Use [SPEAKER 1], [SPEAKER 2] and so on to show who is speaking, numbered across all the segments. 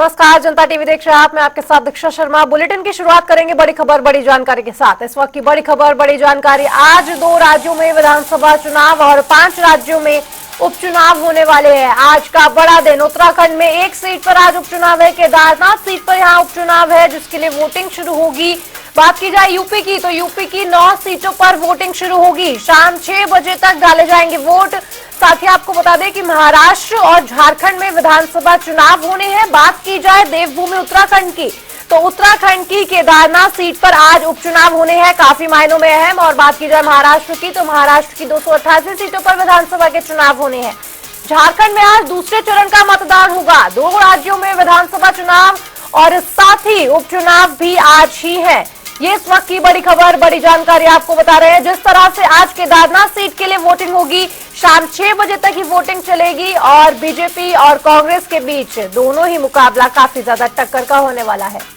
[SPEAKER 1] नमस्कार, जनता टीवी देख रहे हैं आप। मैं आपके साथ दीक्षा शर्मा। बुलेटिन की शुरुआत करेंगे बड़ी खबर बड़ी जानकारी के साथ। इस वक्त की बड़ी खबर बड़ी जानकारी, आज 2 राज्यों में विधानसभा चुनाव और 5 राज्यों में उपचुनाव होने वाले हैं। आज का बड़ा दिन। उत्तराखंड में एक सीट पर आज उपचुनाव है, केदारनाथ सीट पर यहाँ उपचुनाव है जिसके लिए वोटिंग शुरू होगी। बात की जाए यूपी की, तो यूपी की 9 सीटों पर वोटिंग शुरू होगी। शाम 6 बजे तक डाले जाएंगे वोट। साथ ही आपको बता दें कि महाराष्ट्र और झारखंड में विधानसभा चुनाव होने हैं। बात की जाए देवभूमि उत्तराखंड की, तो उत्तराखंड की केदारनाथ सीट पर आज उपचुनाव होने हैं, काफी मायनों में अहम। और बात की जाए महाराष्ट्र की, तो महाराष्ट्र की 288 सीटों पर विधानसभा के चुनाव होने हैं। झारखंड में आज दूसरे चरण का मतदान होगा। 2 राज्यों में विधानसभा चुनाव और साथ ही उपचुनाव भी आज ही है। ये इस वक्त की बड़ी खबर बड़ी जानकारी आपको बता रहे हैं। जिस तरह से आज केदारनाथ सीट के लिए वोटिंग होगी, शाम 6 बजे तक ही वोटिंग चलेगी और बीजेपी और कांग्रेस के बीच दोनों ही मुकाबला काफी ज्यादा टक्कर का होने वाला है।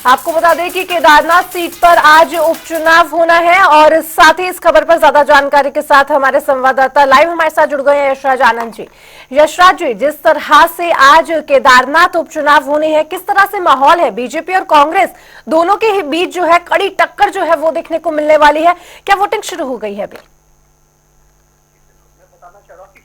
[SPEAKER 1] आपको बता दें कि केदारनाथ सीट पर आज उपचुनाव होना है और साथ ही इस खबर पर ज्यादा जानकारी के साथ हमारे संवाददाता लाइव हमारे साथ जुड़ गए हैं यशराज आनंद जी। यशराज जी, जिस तरह से आज केदारनाथ उपचुनाव होने हैं, किस तरह से माहौल है? बीजेपी और कांग्रेस दोनों के बीच जो है कड़ी टक्कर जो है वो देखने को मिलने वाली है। क्या वोटिंग शुरू हो गई है अभी?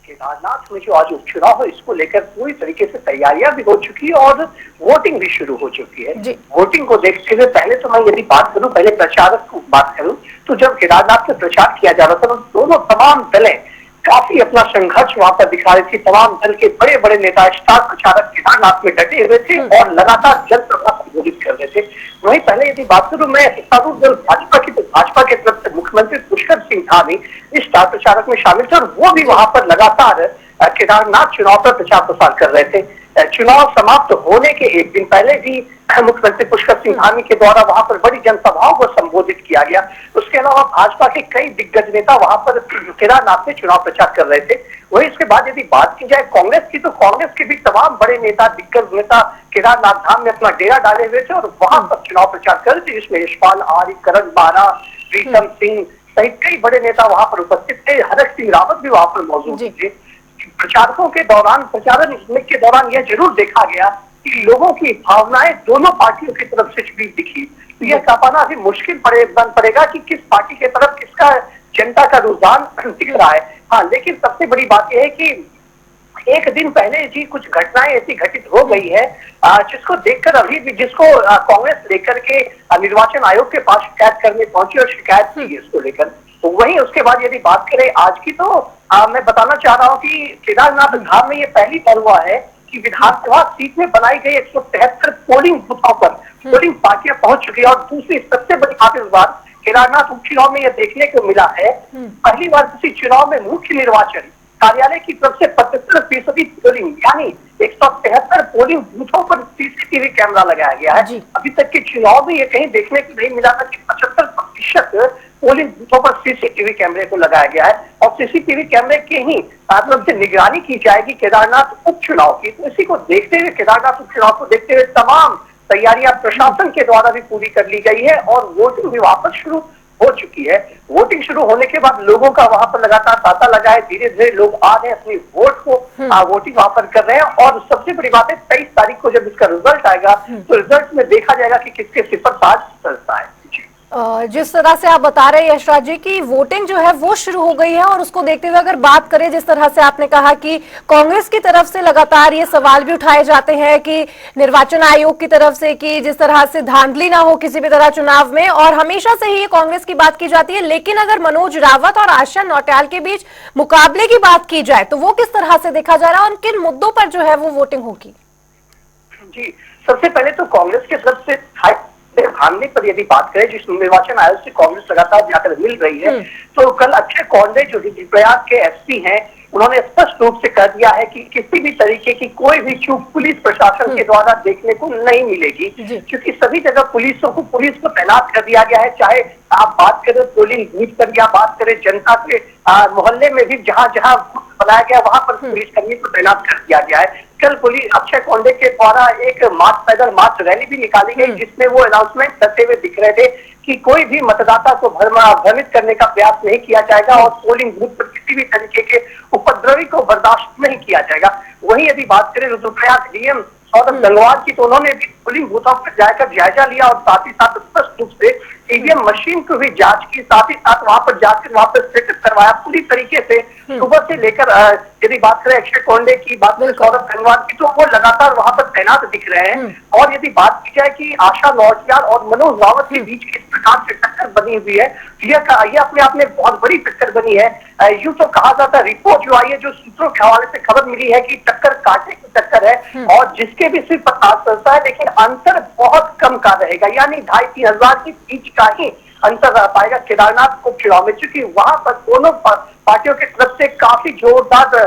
[SPEAKER 2] केदारनाथ में जो आज उपचुनाव है, इसको लेकर पूरी तरीके से तैयारियां भी हो चुकी है और वोटिंग भी शुरू हो चुकी है। वोटिंग को देखते हुए पहले तो मैं यदि बात करूं, पहले प्रचारक को बात करूं, तो जब केदारनाथ में प्रचार किया जा रहा था, तो दोनों तमाम दलें काफी अपना संघर्ष वहां पर दिखा रही थी। तमाम दल के बड़े बड़े नेता, स्टार प्रचारक केदारनाथ में डटे हुए थे और लगातार जनसभा संबोधित कर रहे थे। वहीं पहले यदि बात करूं मैं सत्तारूढ़ दल भाजपा की, तो भाजपा के तरफ से मुख्यमंत्री पुष्कर सिंह धामी इस स्टार प्रचारक में शामिल थे और वो भी वहां पर लगातार केदारनाथ चुनाव पर प्रचार प्रसार कर रहे थे। चुनाव समाप्त होने के एक दिन पहले भी मुख्यमंत्री पुष्कर सिंह धामी के द्वारा वहां पर बड़ी जनसभाओं को संबोधित किया गया। उसके अलावा भाजपा के कई दिग्गज नेता वहां पर केदारनाथ में चुनाव प्रचार कर रहे थे। वही इसके बाद यदि बात की जाए कांग्रेस की, तो कांग्रेस के भी तमाम बड़े नेता, दिग्गज नेता केदारनाथ धाम में अपना डेरा डाले हुए थे और वहां पर चुनाव प्रचार कर रहे थे, जिसमें यशपाल आर्य, करण बारा, प्रीतम सिंह सहित कई बड़े नेता वहां पर उपस्थित थे। हरक सिंह रावत भी वहां पर मौजूद थे। प्रचारकों के दौरान, प्रचारण के दौरान यह जरूर देखा गया कि लोगों की भावनाएं दोनों पार्टियों की तरफ से भी दिखी। तो यह कह पाना अभी मुश्किल बन पड़ेगा कि किस पार्टी की तरफ किसका जनता का रुझान दिख रहा है। हाँ, लेकिन सबसे बड़ी बात यह है कि एक दिन पहले जी कुछ घटनाएं ऐसी घटित हो गई है जिसको देखकर अभी भी, जिसको कांग्रेस लेकर के निर्वाचन आयोग के पास शिकायत करने पहुंची और शिकायत की इसको लेकर। तो वहीं उसके बाद यदि बात करें आज की, तो मैं बताना चाह रहा हूं कि केदारनाथ धाम में ये पहली बार हुआ है कि विधानसभा सीट में बनाई गई 173 पोलिंग बूथों पर पोलिंग पार्टियां पहुंच चुकी है। और दूसरी सबसे बड़ी बात इस बार केदारनाथ उपचुनाव में यह देखने को मिला है, पहली बार किसी चुनाव में मुख्य निर्वाचन कार्यालय की तरफ से 75% पोलिंग, यानी 173 पोलिंग बूथों पर सीसीटीवी कैमरा लगाया गया है। अभी तक के चुनाव में ये कहीं देखने को नहीं मिला था कि 75% पोलिंग बूथों पर सीसीटीवी कैमरे को लगाया गया है और सीसीटीवी कैमरे के ही तरफ से निगरानी की जाएगी केदारनाथ उपचुनाव की। तो इसी को देखते हुए, केदारनाथ उपचुनाव को देखते हुए तमाम तैयारियां प्रशासन के द्वारा भी पूरी कर ली गई है और वोटिंग भी वापस शुरू हो चुकी है। वोटिंग शुरू होने के बाद लोगों का वहां पर लगातार तांता लगा है। धीरे धीरे लोग आ रहे हैं, अपनी वोट को वोटिंग वहां पर कर रहे हैं। और सबसे बड़ी बात है, 23 तारीख को जब इसका रिजल्ट आएगा तो रिजल्ट में देखा जाएगा कि किसके सिर ताज चलता है।
[SPEAKER 1] जिस तरह से आप बता रहे हैं यशराज जी की वोटिंग जो है वो शुरू हो गई है, और उसको देखते हुए अगर बात करें, जिस तरह से आपने कहा कि कांग्रेस की तरफ से लगातार ये सवाल भी उठाए जाते हैं कि निर्वाचन आयोग की तरफ से कि जिस तरह से धांधली ना हो किसी भी तरह चुनाव में, और हमेशा से ही ये कांग्रेस की बात की जाती है। लेकिन अगर मनोज रावत और आशा नौटियाल के बीच मुकाबले की बात की जाए तो वो किस तरह से देखा जा रहा है और किन मुद्दों पर जो है वो वोटिंग होगी?
[SPEAKER 2] जी, सबसे पहले तो कांग्रेस की तरफ से धांधली पर यदि बात करें, जिस निर्वाचन आयोग से कांग्रेस लगातार जाकर मिल रही है, तो कल अक्षय कौंडे जो रुद्रप्रयाग के एसपी हैं, उन्होंने स्पष्ट रूप से कह दिया है कि किसी भी तरीके की कोई भी चूक पुलिस प्रशासन के द्वारा देखने को नहीं मिलेगी, क्योंकि सभी जगह पुलिस को तैनात कर दिया गया है। चाहे आप बात करें पोलिंग बूथ पर या बात करें जनता के मोहल्ले में भी, जहां जहां बनाया गया वहां पर पुलिस कर्मी को तैनात कर दिया गया है। कल पुलिस अक्षय कोंडे के द्वारा एक पैदल मार्च रैली भी निकाली गई, जिसमें वो अनाउंसमेंट करते हुए दिख रहे थे कि कोई भी मतदाता को भ्रमित करने का प्रयास नहीं किया जाएगा और पोलिंग बूथ पर किसी भी तरीके के उपद्रवी को बर्दाश्त नहीं किया जाएगा। वहीं यदि बात करें रुद्रप्रयाग डीएम सौरभ गंगवार की, तो उन्होंने भी पोलिंग बूथों पर जाकर जायजा लिया और साथ ही साथ स्पष्ट रूप से ईवीएम मशीन को भी जांच की, साथ ही साथ वहां पर जाकर वहां पर सेटअप करवाया पूरी तरीके से। सुबह से लेकर यदि बात करें अक्षय कोंडे की, बात करें सौरभ गंगवार की, तो वो लगातार वहां पर तैनात दिख रहे हैं। और यदि बात की जाए कि आशा नौटियाल और मनोज रावत के बीच किस प्रकार से टक्कर बनी हुई है, यह अपने आप में बहुत बड़ी टक्कर बनी है। यूं तो कहा जाता है, रिपोर्ट जो आई है, जो सूत्रों के हवाले से खबर मिली है कि टक्कर कांटे की टक्कर है और जिसके भी सिर्फ पता चलता है, लेकिन अंतर बहुत कम का रहेगा, यानी 2,500-3,000 हजार के बीच का ही अंतर रह पाएगा केदारनाथ उपचुनाव में, चूंकि वहां पर दोनों पार्टियों की तरफ से काफी जोरदार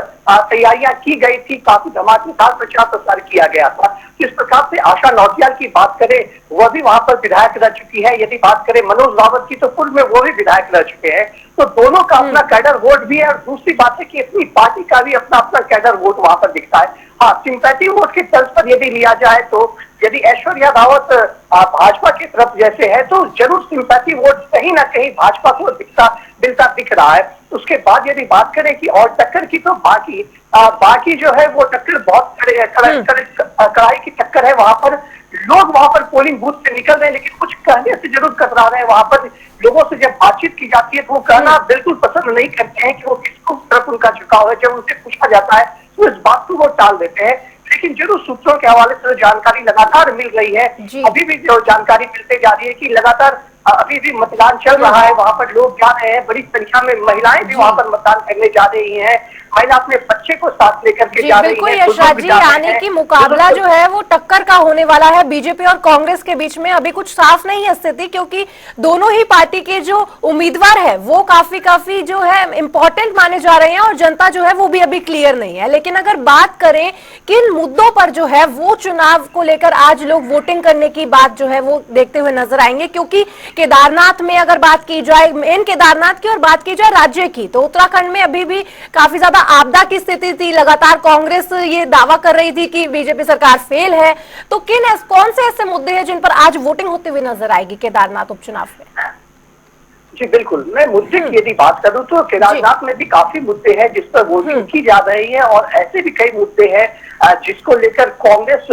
[SPEAKER 2] तैयारियां की गई थी, काफी धमाकेदार प्रचार प्रसार किया गया था। किस प्रकार से आशा नौटियाल की बात करें, वह भी वहां पर विधायक रह चुकी है। यदि बात करें मनोज रावत की, तो पूर्व में वो भी विधायक रह चुके हैं। तो दोनों का अपना कैडर वोट भी है और दूसरी बात है कि अपनी पार्टी का भी अपना अपना कैडर वोट वहां पर दिखता है। हाँ, सिंपैथी वोट की तर्ज पर यदि लिया जाए, तो यदि ऐश्वर्या रावत भाजपा की तरफ जैसे है, तो जरूर सिंपैथी वोट कहीं ना कहीं भाजपा को मिलता दिख रहा है। उसके बाद यदि बात करें कि और टक्कर की, तो बाकी जो है वो टक्कर बहुत कड़ाई की टक्कर है। वहां पर लोग वहां पर पोलिंग बूथ से निकल रहे हैं, लेकिन कुछ कहने से जरूर कतरा रहे हैं। वहां पर लोगों से जब बातचीत की जाती है, तो वो कहना बिल्कुल पसंद नहीं करते हैं कि वो किसको तरफ उनका झुकाव है। जब उनसे पूछा जाता है तो इस बात को वो टाल देते हैं। लेकिन जरूर सूत्रों के हवाले से जानकारी लगातार मिल रही है, अभी भी जो जानकारी मिलते जा रही है कि लगातार अभी भी मतदान चल रहा है, वहां पर लोग जा रहे हैं, बड़ी संख्या में महिलाएं भी वहां पर मतदान करने जा रही हैं। महिला अपने बच्चे को साथ लेकर के जा रही है।
[SPEAKER 1] यशराज जी, यानी कि मुकाबला जो है वो टक्कर का होने वाला है बीजेपी और कांग्रेस के बीच में। अभी कुछ साफ नहीं है स्थिति, क्योंकि दोनों ही पार्टी के जो उम्मीदवार है वो काफी जो है इम्पोर्टेंट माने जा रहे हैं और जनता जो है वो भी अभी क्लियर नहीं है। लेकिन अगर बात करें किन मुद्दों पर जो है वो चुनाव को लेकर आज लोग वोटिंग करने की बात जो है वो देखते हुए नजर आएंगे, क्योंकि केदारनाथ में अगर बात की जाए, मेन केदारनाथ की और बात की जाए राज्य की, तो उत्तराखंड में अभी भी काफी ज्यादा आपदा की स्थिति थी। लगातार कांग्रेस ये दावा कर रही थी कि बीजेपी सरकार फेल है। तो कौन से ऐसे मुद्दे हैं जिन पर आज वोटिंग होते हुए नजर आएगी केदारनाथ उपचुनाव में?
[SPEAKER 2] जी बिल्कुल, मैं मुद्दे की यदि बात करूं तो केदारनाथ में भी काफी मुद्दे हैं जिस पर वोटिंग की जा रही है और ऐसे भी कई मुद्दे हैं जिसको लेकर कांग्रेस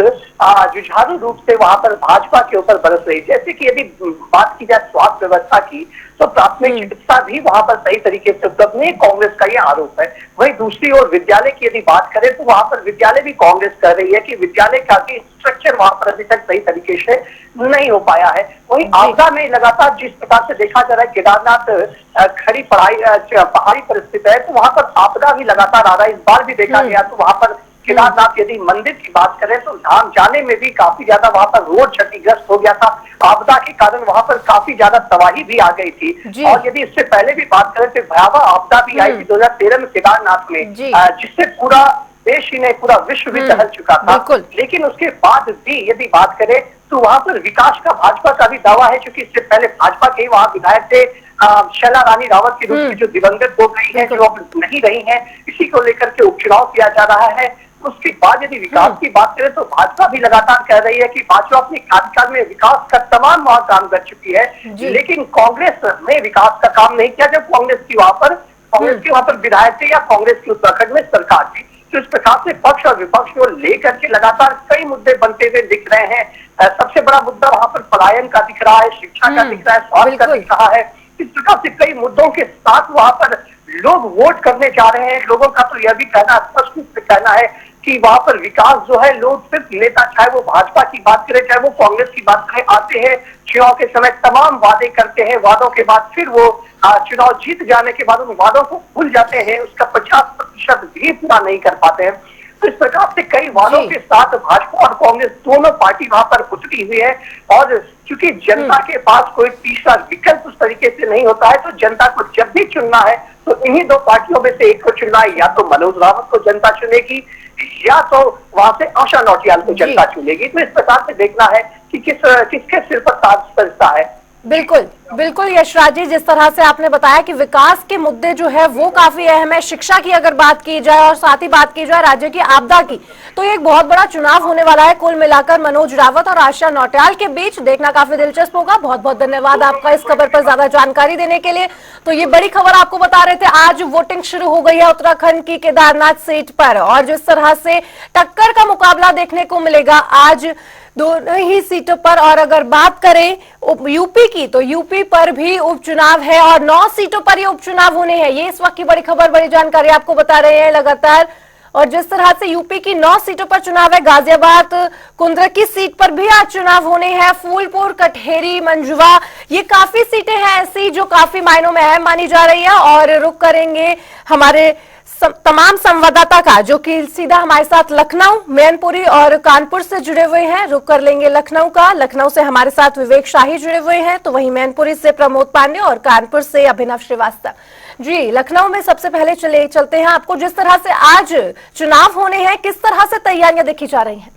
[SPEAKER 2] जुझारू रूप से वहां पर भाजपा के ऊपर बरस रही है। जैसे कि यदि बात की जाए स्वास्थ्य व्यवस्था की, तो प्राथमिक चिकित्सा भी वहां पर सही तरीके से उपलब्ध नहीं, कांग्रेस का यह आरोप है। वहीं दूसरी ओर विद्यालय की यदि बात करें, तो वहां पर विद्यालय भी कांग्रेस कर रही है कि विद्यालय का भी स्ट्रक्चर वहां पर अभी तक सही तरीके से नहीं हो पाया है। वहीं आपदा में लगातार जिस प्रकार से देखा जा रहा है, केदारनाथ खड़ी पहाड़ी परिस्थिति है, तो वहां पर आपदा भी लगातार आ रहा है। इस बार भी देखा गया तो वहां पर केदारनाथ यदि मंदिर की बात करें, तो धाम जाने में भी काफी ज्यादा वहां पर रोड क्षतिग्रस्त हो गया था। आपदा के कारण वहां पर काफी ज्यादा तबाही भी आ गई थी। और यदि इससे पहले भी बात करें तो भयावह आपदा भी आई थी 2013 में केदारनाथ में, जिससे पूरा देश ही नहीं पूरा विश्व भी दहल चुका था। लेकिन उसके बाद भी यदि बात करें तो वहां पर विकास का भाजपा का भी दावा है, क्योंकि इससे पहले भाजपा के वहां विधायक थे शैला रानी रावत की रूप में जो दिवंगत हो गई है, जो अब नहीं रही है, इसी को लेकर के उपचुनाव किया जा रहा है। उसके बाद यदि विकास की बात करें तो भाजपा भी लगातार कह रही है कि भाजपा अपने कार्यकाल में विकास का तमाम वहां काम कर चुकी है, लेकिन कांग्रेस ने विकास का काम नहीं किया जब कांग्रेस के वहां पर विधायक थे या कांग्रेस की उत्तराखंड में सरकार थी। तो इस प्रकार से पक्ष और विपक्ष को लेकर के लगातार कई मुद्दे बनते हुए दिख रहे हैं। सबसे बड़ा मुद्दा वहां पर पलायन का दिख रहा है, शिक्षा का दिख रहा है, स्वास्थ्य का दिख रहा है। इस प्रकार से कई मुद्दों के साथ वहां पर लोग वोट करने जा रहे हैं। लोगों का तो यह भी कहना स्पष्ट रूप से कहना है कि वहां पर विकास जो है, लोग सिर्फ नेता, चाहे वो भाजपा की बात करें चाहे वो कांग्रेस की बात करें, आते हैं चुनाव के समय तमाम वादे करते हैं, वादों के बाद फिर वो चुनाव जीत जाने के बाद उन वादों को भूल जाते हैं, उसका 50% भी पूरा नहीं कर पाते हैं। तो इस प्रकार से कई वादों के साथ भाजपा और कांग्रेस दोनों पार्टी वहां पर उतरी हुई है। और चूंकि जनता के पास कोई तीसरा विकल्प उस तरीके से नहीं होता है, तो जनता को जब भी चुनना है तो इन्हीं दो पार्टियों में से एक को चुनना है, या तो मनोज रावत को जनता चुनेगी या तो वहां से आशा नौटियाल को जनता चुनेगी। तो इस प्रकार से देखना है कि किसके सिर पर ताज सजता है।
[SPEAKER 1] बिल्कुल। बिल्कुल यशराज जी, जिस तरह से आपने बताया कि विकास के मुद्दे जो है वो काफी अहम है, शिक्षा की अगर बात की जाए और साथ ही बात की जाए राज्य की आपदा की, तो ये एक बहुत बड़ा चुनाव होने वाला है। कुल मिलाकर मनोज रावत और आशा नौटियाल के बीच देखना काफी दिलचस्प होगा। बहुत बहुत धन्यवाद आपका इस खबर पर ज्यादा जानकारी देने के लिए। तो ये बड़ी खबर आपको बता रहे थे, आज वोटिंग शुरू हो गई है उत्तराखंड की केदारनाथ सीट पर, और जिस तरह से टक्कर का मुकाबला देखने को मिलेगा आज दोनों ही सीटों पर। और अगर बात करें यूपी की, तो यूपी पर भी उपचुनाव है और 9 सीटों पर ये उपचुनाव होने हैं। ये इस वक्त की बड़ी खबर, बड़ी जानकारी आपको बता रहे हैं लगातार। और जिस तरह से यूपी की 9 सीटों पर चुनाव है, गाजियाबाद कुंद्र की सीट पर भी आज चुनाव होने हैं, फूलपुर, कटहेरी, मंजुवा, ये काफी सीटें हैं ऐसी जो काफी मायनों में अहम मानी जा रही है। और रुक करेंगे हमारे तमाम संवाददाता का, जो कि सीधा हमारे साथ लखनऊ, मैनपुरी और कानपुर से जुड़े हुए हैं। रुक कर लेंगे लखनऊ का। लखनऊ से हमारे साथ विवेक शाही जुड़े हुए हैं, तो वहीं मैनपुरी से प्रमोद पांडे और कानपुर से अभिनव श्रीवास्तव। जी, लखनऊ में सबसे पहले चलते हैं आपको, जिस तरह से आज चुनाव होने हैं, किस तरह से तैयारियां देखी जा रही हैं?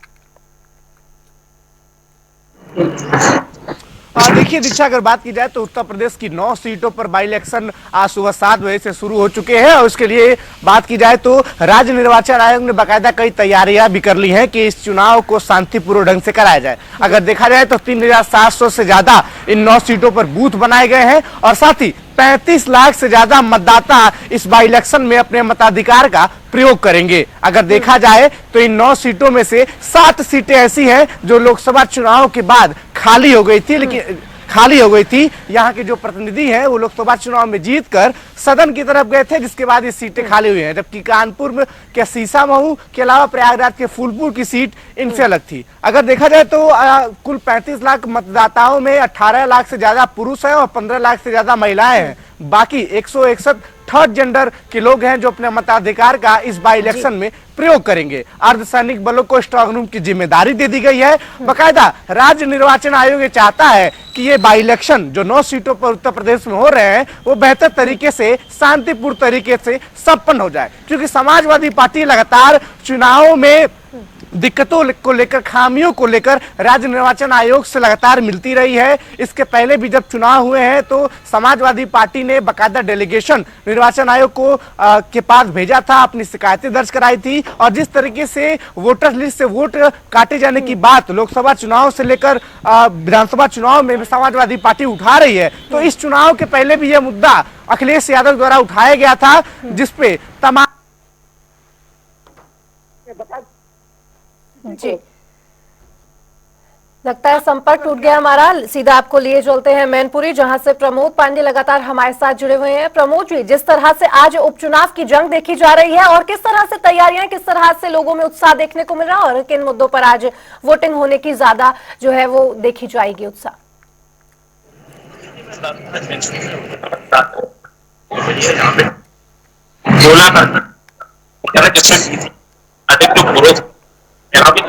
[SPEAKER 3] देखिए दीक्षा, अगर बात की जाए तो उत्तर प्रदेश की 9 सीटों पर बाई इलेक्शन आज सुबह 7 बजे से शुरू हो चुके हैं। और उसके लिए बात की जाए तो राज्य निर्वाचन आयोग ने बाकायदा कई तैयारियां भी कर ली हैं कि इस चुनाव को शांतिपूर्ण ढंग से कराया जाए। अगर देखा जाए तो 3700 से ज्यादा इन 9 सीटों पर बूथ बनाए गए हैं और साथ ही 35 लाख से ज्यादा मतदाता इस बाई इलेक्शन में अपने मताधिकार का प्रयोग करेंगे। अगर देखा जाए तो इन 9 सीटों में से 7 सीटें ऐसी हैं जो लोकसभा चुनाव के बाद खाली हो गई थी, यहाँ के जो प्रतिनिधि हैं वो लोकसभा चुनाव में जीतकर सदन की तरफ गए थे, जिसके बाद ये सीटें खाली हुई हैं। जबकि कानपुर में के शीशामऊ के अलावा प्रयागराज के फूलपुर की सीट इनसे अलग थी। अगर देखा जाए तो कुल 35 लाख मतदाताओं में 18 लाख से ज्यादा पुरुष हैं और 15 लाख से ज्यादा महिलाएं हैं। बाकी 161 थर्ड जेंडर के लोग हैं जो अपने मताधिकार का इस बाई इलेक्शन में प्रयोग करेंगे। अर्धसैनिक बलों को स्ट्रांग रूम की जिम्मेदारी दे दी गई है। बाकायदा राज्य निर्वाचन आयोग ये चाहता है कि ये बाई इलेक्शन जो 9 सीटों पर उत्तर प्रदेश में हो रहे हैं वो बेहतर तरीके से, शांतिपूर्ण तरीके से संपन्न हो जाए, क्योंकि समाजवादी पार्टी लगातार चुनावों में दिक्कतों को लेकर, खामियों को लेकर राज्य निर्वाचन आयोग से लगातार मिलती रही है। इसके पहले भी जब चुनाव हुए हैं तो समाजवादी पार्टी ने बाकायदा डेलीगेशन निर्वाचन आयोग को के पास भेजा था, अपनी शिकायतें दर्ज कराई थी। और जिस तरीके से वोटर लिस्ट से वोट काटे जाने की बात लोकसभा चुनाव से लेकर विधानसभा चुनाव में समाजवादी पार्टी उठा रही है, तो इस चुनाव के पहले भी यह मुद्दा अखिलेश यादव द्वारा उठाया गया था, जिसपे तमाम
[SPEAKER 1] जी, लगता है संपर्क टूट गया हमारा। सीधा आपको लिए चलते हैं मैनपुरी, जहां से प्रमोद पांडे लगातार हमारे साथ जुड़े हुए हैं। प्रमोद जी, जिस तरह से आज उपचुनाव की जंग देखी जा रही है और किस तरह से तैयारियां, किस तरह से लोगों में उत्साह देखने को मिल रहा है और किन मुद्दों पर आज वोटिंग होने की ज्यादा जो है वो देखी जाएगी उत्साह?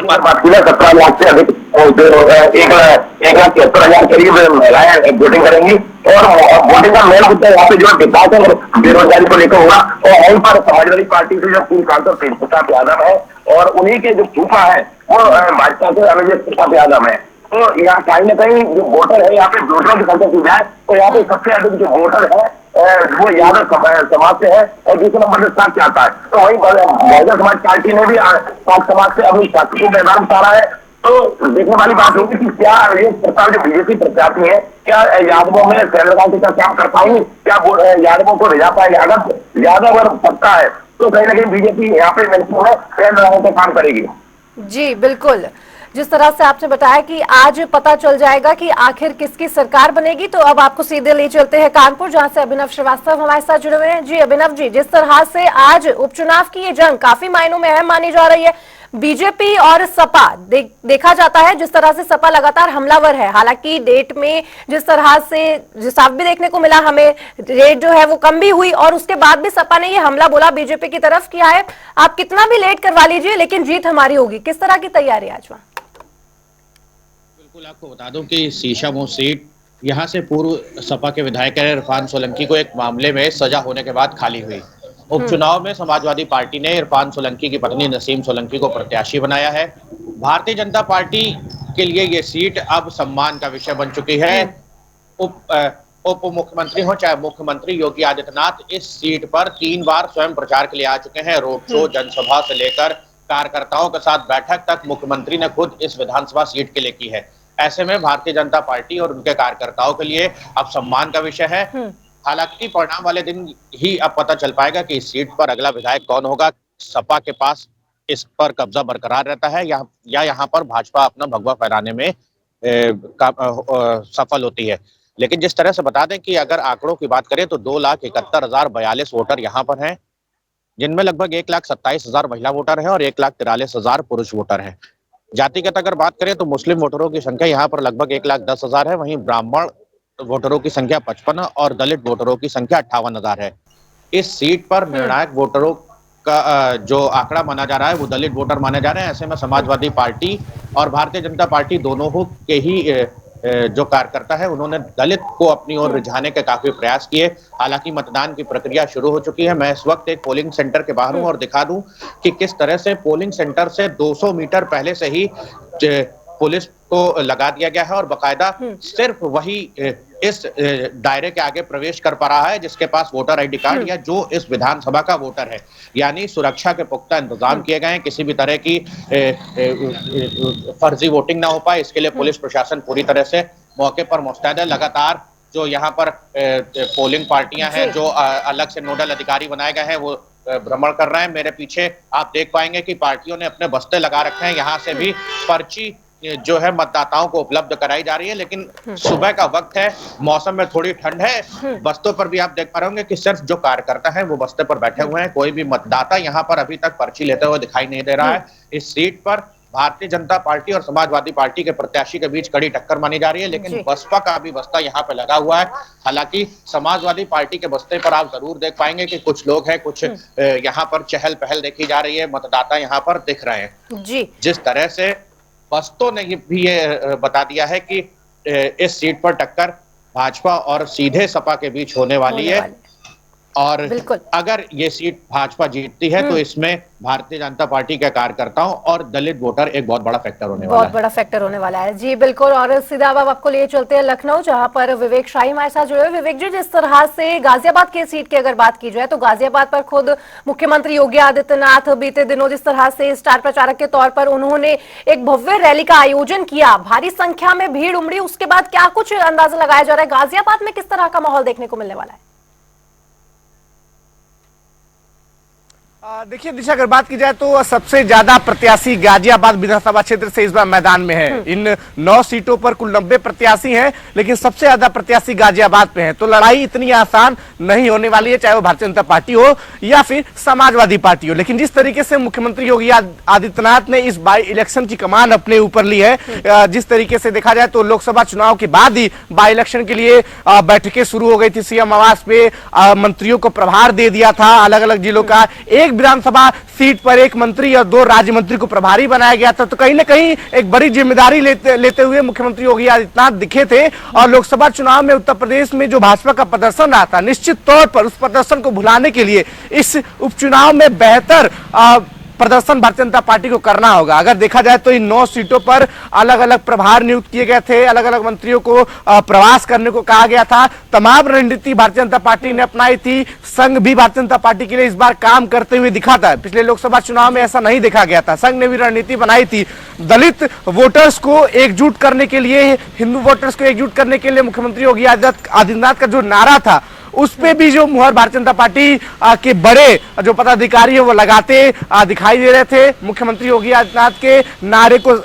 [SPEAKER 4] बात की 17 लाख से अधिक 1,73,000 करीब महिलाएं वोटिंग करेंगी। और वोटिंग का मेन मुद्दा यहाँ पे जो विकास और बेरोजगारी को लेकर होगा। और वहीं पर समाजवादी पार्टी से जो पूर्व तेज प्रताप यादव है और उन्हीं के जो फूफा है वो भाजपा से अभिजीत प्रताप यादव है। तो यहाँ कहीं ना कहीं जो वोटर है, यहाँ पे वोटरों की संख्या की जाए तो यहाँ पे सबसे अधिक जो वोटर है वो यादव समाज से है और दूसरे नंबर से साथ चाहता है। तो वही बहुजन समाज पार्टी ने भी सात समाज से अपनी शासक को मैदान उतारा है। तो देखने वाली बात होगी कि क्या ये सरकार जो बीजेपी प्रत्याशी है, क्या यादवों में शैलेंद्र गांधी का काम कर पाएंगे, क्या यादवों को रिझा पाएंगे? अगर यादव अगर सत्ता है तो कहीं ना कहीं बीजेपी यहाँ पे महसूस है शैलेंद्र गांधी का काम करेगी।
[SPEAKER 1] जी बिल्कुल, जिस तरह से आपने बताया कि आज पता चल जाएगा कि आखिर किसकी सरकार बनेगी, तो अब आपको सीधे ले चलते हैं कानपुर, जहां से अभिनव श्रीवास्तव हमारे साथ जुड़े हुए हैं। जी अभिनव जी, जिस तरह से आज उपचुनाव की ये जंग काफी मायनों में अहम मानी जा रही है, बीजेपी और सपा देखा जाता है जिस तरह से सपा लगातार हमलावर है। हालांकि डेट में जिस तरह से साफ भी देखने को मिला, हमें रेट जो है वो कम भी हुई और उसके बाद भी सपा ने ये हमला बोला बीजेपी की तरफ किया है। आप कितना भी लेट करवा लीजिए लेकिन जीत हमारी होगी। किस तरह की तैयारी आज वहां?
[SPEAKER 5] बिल्कुल, आपको बता दूं कि शीशामऊ सीट यहां से पूर्व सपा के विधायक इरफान सोलंकी को एक मामले में सजा होने के बाद खाली हुई। उपचुनाव में समाजवादी पार्टी ने इरफान सोलंकी की पत्नी नसीम सोलंकी को प्रत्याशी बनाया है। भारतीय जनता पार्टी के लिए ये सीट अब सम्मान का विषय बन चुकी है। उप मुख्यमंत्री हो चाहे मुख्यमंत्री योगी आदित्यनाथ इस सीट पर 3 बार स्वयं प्रचार के लिए आ चुके हैं। रोड शो, जनसभा से लेकर कार्यकर्ताओं के साथ बैठक तक मुख्यमंत्री ने खुद इस विधानसभा सीट के लिए की है। ऐसे में भारतीय जनता पार्टी और उनके कार्यकर्ताओं के लिए अब सम्मान का विषय है। हालांकि परिणाम वाले दिन ही अब पता चल पाएगा कि इस सीट पर अगला विधायक कौन होगा। सपा के पास इस पर कब्जा बरकरार रहता है या यहाँ पर भाजपा अपना भगवा फहराने में सफल होती है। लेकिन जिस तरह से बता दें कि अगर आंकड़ों की बात करें तो 2,71,042 वोटर यहाँ पर हैं, जिनमें लगभग 1,27,000 महिला वोटर हैं और 1,43,000 पुरुष वोटर हैं। जातिगत अगर बात करें तो मुस्लिम वोटरों की संख्या यहाँ पर लगभग 1,10,000 है, वहीं ब्राह्मण वोटरों की संख्या 55 और दलित वोटरों की संख्या 58,000 है। इस सीट पर निर्णायक वोटरों का जो आंकड़ा माना जा रहा है वो दलित वोटर माने जा रहे हैं। ऐसे में समाजवादी पार्टी और भारतीय जनता पार्टी दोनों के ही जो कार्यकर्ता है उन्होंने दलित को अपनी ओर रिझाने के काफी प्रयास किए। हालांकि मतदान की प्रक्रिया शुरू हो चुकी है। मैं इस वक्त एक पोलिंग सेंटर के बाहर हूं और दिखा दूं कि किस तरह से पोलिंग सेंटर से 200 मीटर पहले से ही पुलिस को लगा दिया गया है और बकायदा सिर्फ वही इस दायरे के आगे प्रवेश कर पा रहा है जिसके पास वोटर आईडी कार्ड या जो इस विधानसभा का वोटर है। यानी सुरक्षा के पुख्ता इंतजाम किए गए हैं, किसी भी तरह की फर्जी वोटिंग ना हो पाए, इसके लिए पुलिस प्रशासन पूरी तरह से मौके पर मुस्तैद है। लगातार जो यहाँ पर पोलिंग पार्टियां हैं, जो अलग से नोडल अधिकारी बनाए गए हैं, वो भ्रमण कर रहे हैं। मेरे पीछे आप देख पाएंगे कि पार्टियों ने अपने बस्ते लगा रखे हैं। यहाँ से भी पर्ची जो है मतदाताओं को उपलब्ध कराई जा रही है। लेकिन सुबह का वक्त है, मौसम में थोड़ी ठंड है। बस्तों पर भी आप देख पा रहे होंगे कि सिर्फ जो कार्यकर्ता हैं वो बस्ते पर बैठे हुए हैं। कोई भी मतदाता यहाँ पर अभी तक पर्ची लेते हुए दिखाई नहीं दे रहा है। इस सीट पर भारतीय जनता पार्टी और समाजवादी पार्टी के प्रत्याशी के बीच कड़ी टक्कर मानी जा रही है, लेकिन बसपा का भी बस्ता यहाँ पे लगा हुआ है। हालांकि समाजवादी पार्टी के बस्ते पर आप जरूर देख पाएंगे कि कुछ लोग हैं, कुछ यहाँ पर चहल पहल देखी जा रही है, मतदाता यहाँ पर दिख रहे हैं। जी जिस तरह से बस्तों ने भी ये बता दिया है कि इस सीट पर टक्कर भाजपा और सीधे सपा के बीच होने वाली है और अगर ये सीट भाजपा जीतती है तो इसमें भारतीय जनता पार्टी के कार्यकर्ताओं और दलित वोटर एक बहुत बड़ा फैक्टर होने वाला है।
[SPEAKER 1] बहुत बड़ा फैक्टर होने वाला है। जी बिल्कुल। और सीधा अब आपको लिए चलते हैं लखनऊ, जहां पर विवेक शाही हमारे साथ जुड़े हुए। विवेक जी, जिस तरह से गाजियाबाद की सीट की अगर बात की जाए तो गाजियाबाद पर खुद मुख्यमंत्री योगी आदित्यनाथ बीते दिनों जिस तरह से स्टार प्रचारक के तौर पर उन्होंने एक भव्य रैली का आयोजन किया, भारी संख्या में भीड़ उमड़ी, उसके बाद क्या कुछ अंदाजा लगाया जा रहा है गाजियाबाद में किस तरह का माहौल देखने को मिलने वाला है?
[SPEAKER 3] देखिए दिशा, अगर बात की जाए तो सबसे ज्यादा प्रत्याशी गाजियाबाद विधानसभा क्षेत्र से इस बार मैदान में है। इन 9 सीटों पर कुल 90 प्रत्याशी हैं, लेकिन सबसे ज्यादा प्रत्याशी गाजियाबाद पे हैं। तो लड़ाई इतनी आसान नहीं होने वाली है, चाहे वो भारतीय जनता पार्टी हो या फिर समाजवादी पार्टी हो। लेकिन जिस तरीके से मुख्यमंत्री योगी आदित्यनाथ ने इस बाई इलेक्शन की कमान अपने ऊपर ली है, जिस तरीके से देखा जाए तो लोकसभा चुनाव के बाद ही बाई इलेक्शन के लिए बैठकें शुरू हो गई थी। सीएम आवास पे मंत्रियों को प्रभार दे दिया था अलग अलग जिलों का। एक विधानसभा सीट पर एक मंत्री और 2 राज्य मंत्री को प्रभारी बनाया गया था। तो कहीं ना कहीं एक बड़ी जिम्मेदारी लेते हुए मुख्यमंत्री योगी आदित्यनाथ दिखे थे। और लोकसभा चुनाव में उत्तर प्रदेश में जो भाजपा का प्रदर्शन रहा था, निश्चित तौर पर उस प्रदर्शन को भुलाने के लिए इस उपचुनाव में बेहतर प्रदर्शन भारतीय जनता पार्टी को करना होगा। अगर देखा जाए तो इन 9 सीटों पर अलग अलग प्रभार नियुक्त किए गए थे, अलग अलग मंत्रियों को प्रवास करने को कहा गया था। तमाम रणनीति भारतीय जनता पार्टी ने अपनाई थी। संघ भी भारतीय जनता पार्टी के लिए इस बार काम करते हुए दिखा था। पिछले लोकसभा चुनाव में ऐसा नहीं देखा गया था। संघ ने भी रणनीति बनाई थी। दलित वोटर्स को एकजुट करने के लिए, हिंदू वोटर्स को एकजुट करने के लिए मुख्यमंत्री योगी आदित्यनाथ का जो नारा था उस पे भी जो मुहर भारतीय जनता पार्टी के बड़े जो पदाधिकारी है वो लगाते दिखाई दे रहे थे। मुख्यमंत्री योगी आदित्यनाथ के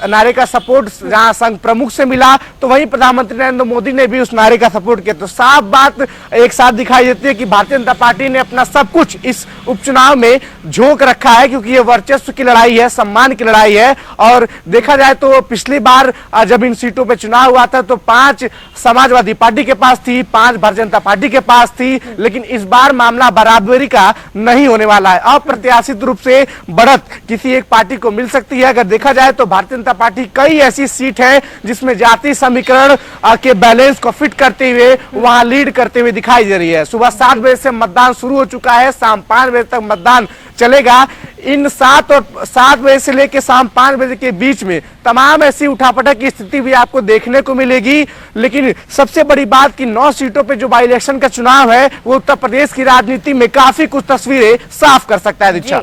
[SPEAKER 3] नारे का सपोर्ट जहां संघ प्रमुख से मिला, तो वहीं प्रधानमंत्री नरेंद्र मोदी ने भी उस नारे का सपोर्ट किया। तो साफ बात एक साथ दिखाई देती है कि भारतीय जनता पार्टी ने अपना सब कुछ इस उपचुनाव में झोंक रखा है, क्योंकि ये वर्चस्व की लड़ाई है, सम्मान की लड़ाई है। और देखा जाए तो पिछली बार जब इन सीटों पर चुनाव हुआ था तो 5 समाजवादी पार्टी के पास थी, 5 भारतीय जनता पार्टी के पास थी। लेकिन इस बार मामला बराबरी का नहीं होने वाला है। अप्रत्याशित रूप से बढ़त किसी एक पार्टी को मिल सकती है। अगर देखा जाए तो भारतीय जनता पार्टी कई ऐसी सीट है जिसमें जाति समीकरण के बैलेंस को फिट करते हुए वहां लीड करते हुए दिखाई दे रही है। सुबह 7 बजे से मतदान शुरू हो चुका है, शाम 5 बजे तक मतदान चलेगा। इन 7 बजे से लेकर शाम 5 बजे के बीच में तमाम ऐसी उठापटक की स्थिति भी आपको देखने को मिलेगी। लेकिन सबसे बड़ी बात कि 9 सीटों पे जो बाई इलेक्शन का चुनाव है वो उत्तर प्रदेश की राजनीति में काफी कुछ तस्वीरें साफ कर सकता है। दीक्षा,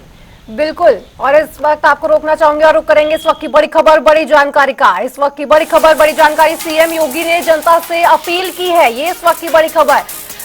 [SPEAKER 1] बिल्कुल, और इस वक्त आपको रोकना चाहूंगे और रुक करेंगे इस वक्त की बड़ी खबर बड़ी जानकारी का। इस वक्त की बड़ी खबर बड़ी जानकारी, सीएम योगी ने जनता से अपील की है। ये इस वक्त की बड़ी खबर,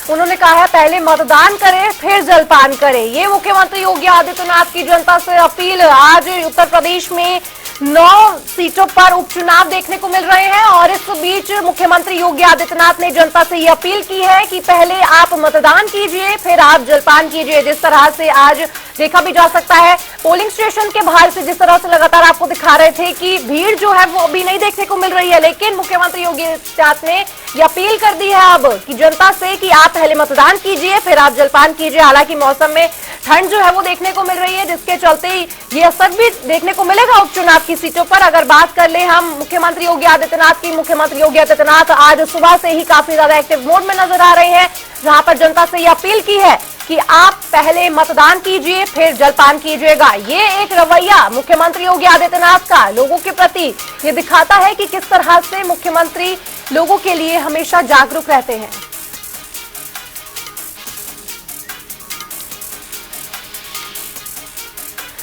[SPEAKER 1] उन्होंने कहा है पहले मतदान करें फिर जलपान करें। ये मुख्यमंत्री योगी आदित्यनाथ की जनता से अपील। आज उत्तर प्रदेश में 9 सीटों पर उपचुनाव देखने को मिल रहे हैं और इस बीच मुख्यमंत्री योगी आदित्यनाथ ने जनता से ये अपील की है कि पहले आप मतदान कीजिए फिर आप जलपान कीजिए। जिस तरह से आज देखा भी जा सकता है पोलिंग स्टेशन के बाहर से, जिस तरह से लगातार आपको दिखा रहे थे कि भीड़ जो है वो अभी नहीं देखने को मिल रही है, लेकिन मुख्यमंत्री योगी आदित्यनाथ ने ये अपील कर दी है अब कि जनता से कि आप पहले मतदान कीजिए फिर आप जलपान कीजिए। हालांकि मौसम में ठंड जो है वो देखने को मिल रही है, जिसके चलते ये असर भी देखने को मिलेगा उपचुनाव की सीटों पर। अगर बात कर ले हम मुख्यमंत्री योगी आदित्यनाथ की, मुख्यमंत्री योगी आदित्यनाथ आज सुबह से ही काफी ज्यादा एक्टिव मोड में नजर आ रहे हैं, जहां पर जनता से ये अपील की है कि आप पहले मतदान कीजिए फिर जलपान कीजिएगा। ये एक रवैया मुख्यमंत्री योगी आदित्यनाथ का लोगों के प्रति ये दिखाता है कि किस तरह से मुख्यमंत्री लोगों के लिए हमेशा जागरूक रहते हैं।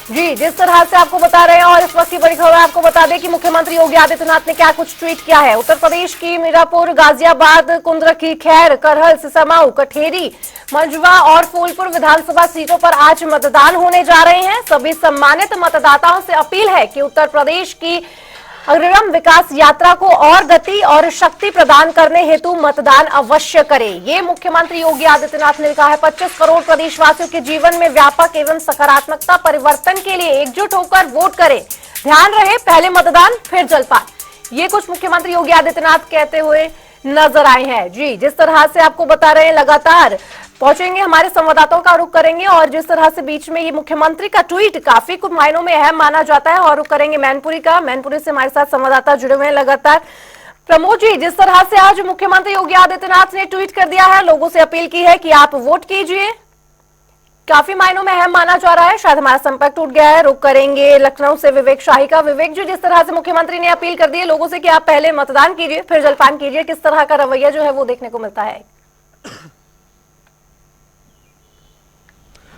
[SPEAKER 1] जी, जिस तरह से आपको बता रहे हैं और इस वक्त की बड़ी खबर आपको बता दें कि मुख्यमंत्री योगी आदित्यनाथ ने क्या कुछ ट्वीट किया है। उत्तर प्रदेश की मीरापुर, गाजियाबाद, कुंदरखी, खैर, करहल, सिसमाऊ, कठेरी, मंझवा और फूलपुर विधानसभा सीटों पर आज मतदान होने जा रहे हैं। सभी सम्मानित मतदाताओं से अपील है कि उत्तर प्रदेश की अग्रगम विकास यात्रा को और गति और शक्ति प्रदान करने हेतु मतदान अवश्य करें। ये मुख्यमंत्री योगी आदित्यनाथ ने कहा है। 25 करोड़ प्रदेशवासियों के जीवन में व्यापक एवं सकारात्मकता परिवर्तन के लिए एकजुट होकर वोट करें। ध्यान रहे पहले मतदान फिर जलपान। ये कुछ मुख्यमंत्री योगी आदित्यनाथ कहते हुए नजर आए हैं। जी, जिस तरह से आपको बता रहे हैं लगातार पहुंचेंगे हमारे संवाददाताओं का रुख करेंगे और जिस तरह से बीच में ये मुख्यमंत्री का ट्वीट काफी कुछ मायनों में अहम माना जाता है और रुख करेंगे मैनपुरी का। मैनपुरी से हमारे साथ संवाददाता जुड़े हुए हैं लगातार। प्रमोद जी, जिस तरह से आज मुख्यमंत्री योगी आदित्यनाथ ने ट्वीट कर दिया है, लोगों से अपील की है कि आप वोट कीजिए, काफी मायनों में अहम माना जा रहा है। शायद हमारा संपर्क टूट गया है, रुख करेंगे लखनऊ से विवेक शाही का। विवेक जी, जिस तरह से मुख्यमंत्री ने अपील कर दी है लोगों से कि आप पहले मतदान कीजिए फिर जलपान कीजिए, किस तरह का रवैया जो है वो देखने को मिलता है?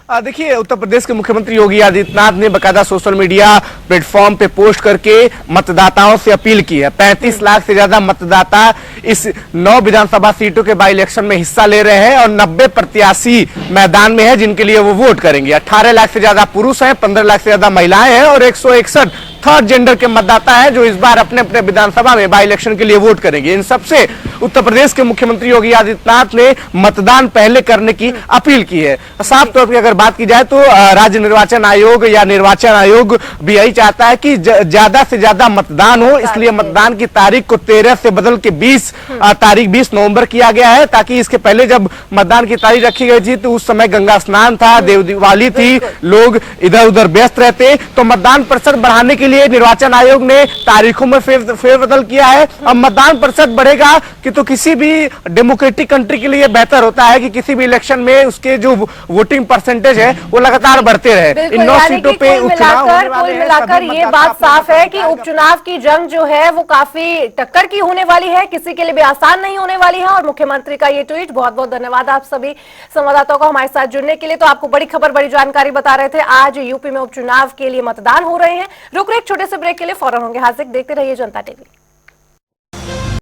[SPEAKER 3] देखिए, उत्तर प्रदेश के मुख्यमंत्री योगी आदित्यनाथ ने बकायदा सोशल मीडिया प्लेटफॉर्म पे पोस्ट करके मतदाताओं से अपील की है। 35 लाख से ज्यादा मतदाता इस 9 विधानसभा सीटों के बाई इलेक्शन में हिस्सा ले रहे हैं और 90 प्रत्याशी मैदान में है जिनके लिए वो वोट करेंगे। 18 लाख से ज्यादा पुरुष हैं, 15 लाख से ज्यादा महिलाएं हैं और 161 थर्ड जेंडर के मतदाता हैं जो इस बार अपने अपने विधानसभा में बाई इलेक्शन के लिए वोट करेंगे। इन सबसे उत्तर प्रदेश के मुख्यमंत्री योगी आदित्यनाथ ने मतदान पहले करने की अपील की है। साफ तौर पर अगर बात की जाए तो राज्य निर्वाचन आयोग या निर्वाचन आयोग भी यही चाहता है कि ज्यादा से ज्यादा मतदान हो, इसलिए मतदान की तारीख को 13 से बदल के 20 नवंबर किया गया है, ताकि इसके पहले जब मतदान की तारीख रखी गई थी तो उस समय गंगा स्नान था, देव दिवाली थी, लोग इधर उधर व्यस्त रहते, तो मतदान प्रतिशत बढ़ाने के लिए निर्वाचन आयोग ने तारीखों में फेरबदल किया है। अब मतदान प्रतिशत बढ़ेगा कि तो किसी भी डेमोक्रेटिक कंट्री के लिए बेहतर होता है कि किसी भी इलेक्शन में उसके जो वोटिंग परसेंटेज है वो लगातार बढ़ते रहे। इन 9 सीटों पे उपचुनाव होने वाले हैं।
[SPEAKER 1] मिलाकर ये बात साफ है कि उपचुनाव की जंग जो है वो काफी टक्कर की होने वाली है, किसी के लिए भी आसान नहीं होने वाली है। और मुख्यमंत्री का ये ट्वीट, बहुत बहुत धन्यवाद आप सभी संवाददाताओं को हमारे साथ जुड़ने के लिए। तो आपको बड़ी खबर बड़ी जानकारी बता रहे थे, आज यूपी में उपचुनाव के लिए मतदान हो रहे हैं। रुक रहे एक छोटे से ब्रेक के लिए, फौरन होंगे हाजिर। देखते रहिए जनता टीवी।